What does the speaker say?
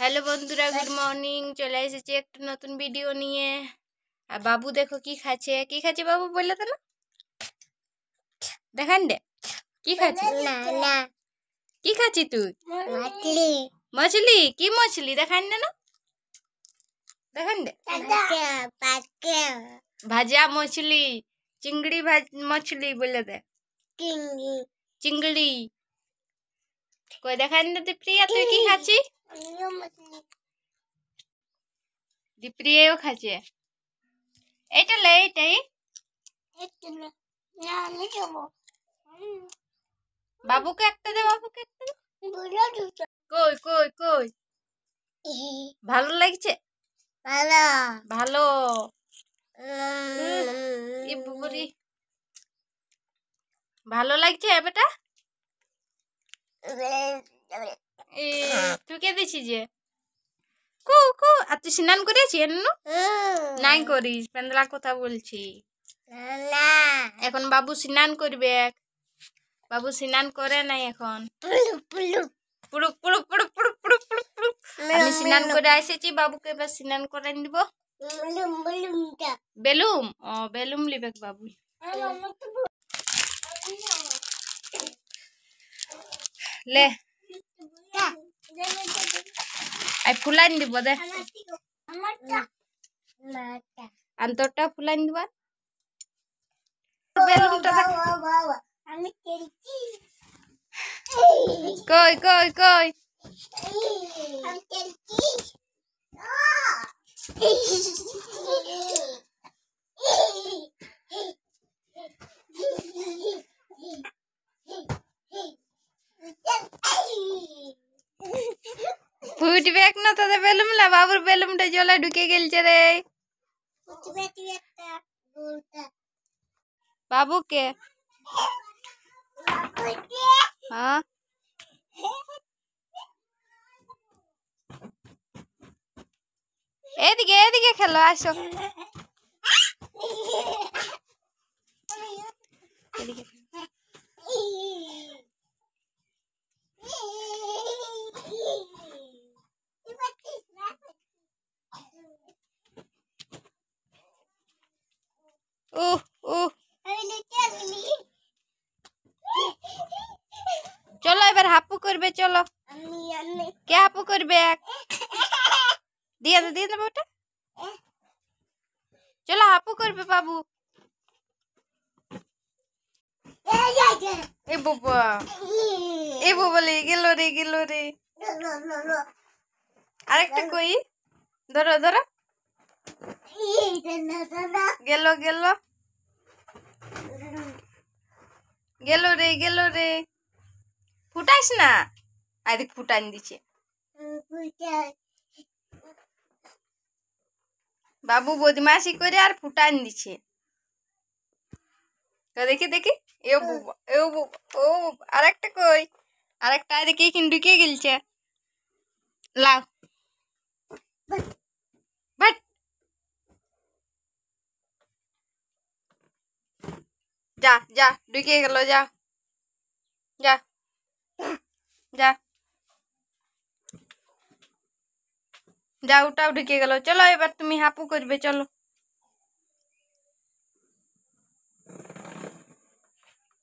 Hello বন্ধুরা, good morning. চলে এসেছি একটা নতুন ভিডিও নিয়ে। আর বাবু দেখো কি খাচ্ছে। কি খাচ্ছে বাবু, বললে তো না, দেখান দে কি খাচ্ছি। কি খাচ্ছি তুই? মছলি। কি মছলি দেখান দে না, দেখান দে। ভাজা মছলি, চিংড়ি মছলি বলে দে, চিংড়ি। কই দেখান দে দীপ্রিয়া, তুই কি খাচ্ছি? দীপ্রিয়াও খাচ্ছে। এইটা লে, এইটাই বাবুকে একটা দে, বাবুকে একটা দে। কই কই কই, ভালো লাগছে? ভালো। ভালো লাগছে বেটা? তুই কে দিছি যে কু কু। আর তুই স্নান করেছিস? নাই করিস, পেন্দলা কথা বলছি। এখন বাবু স্নান করবে। বাবু স্নান করে নাই এখন। পুরুক পুরুক পুরুক পুরুক পুরুক পুরুক পুরুক। আমি স্নান করে এসেছি, বাবুকে এবার স্নান করে দিব। বেলুম, ও বেলুম লিবে বাবু। লে আই ফুলাইন দিব দে, আন্তরটা ফুলাইন দিব। বেলুনটা কই কই কই। ফুটবে এক না তাদের বেলুমলা। বাবুর বেলুমটা জলে ঢুকে গেলছে রে। বাবুকে হ্যাঁ, এদিকে এদিকে খেলো, আসো এদিকে। চলো এবার হাপু করবে, চলো। কে হাপু করবে? দিয়ে দে দিয়ে দেবো ওটা। চলো হাপু করবে বাবু। এ বাবা, এ বাবা লে গেল রে, গেল রে। আরেকটা কই, ধরো ধরো। গেল গেল গেল রে, গেল রে। ফুটাইস না, আরে ফুটান দিছে বাবু। বদমাশি করে আর ফুটান দিছে। তো দেখি দেখি, এ বাবা এ বাবা, ও আরেকটা কই, আরেকটা দেখি এখানে ঢুকে গেলছে। লাও বাট, যা যা ঢুকে গেল, যা যা যা যা, ওটাও ঢুকে গেল। চলো এবার তুমি হাপু করবে, চলো।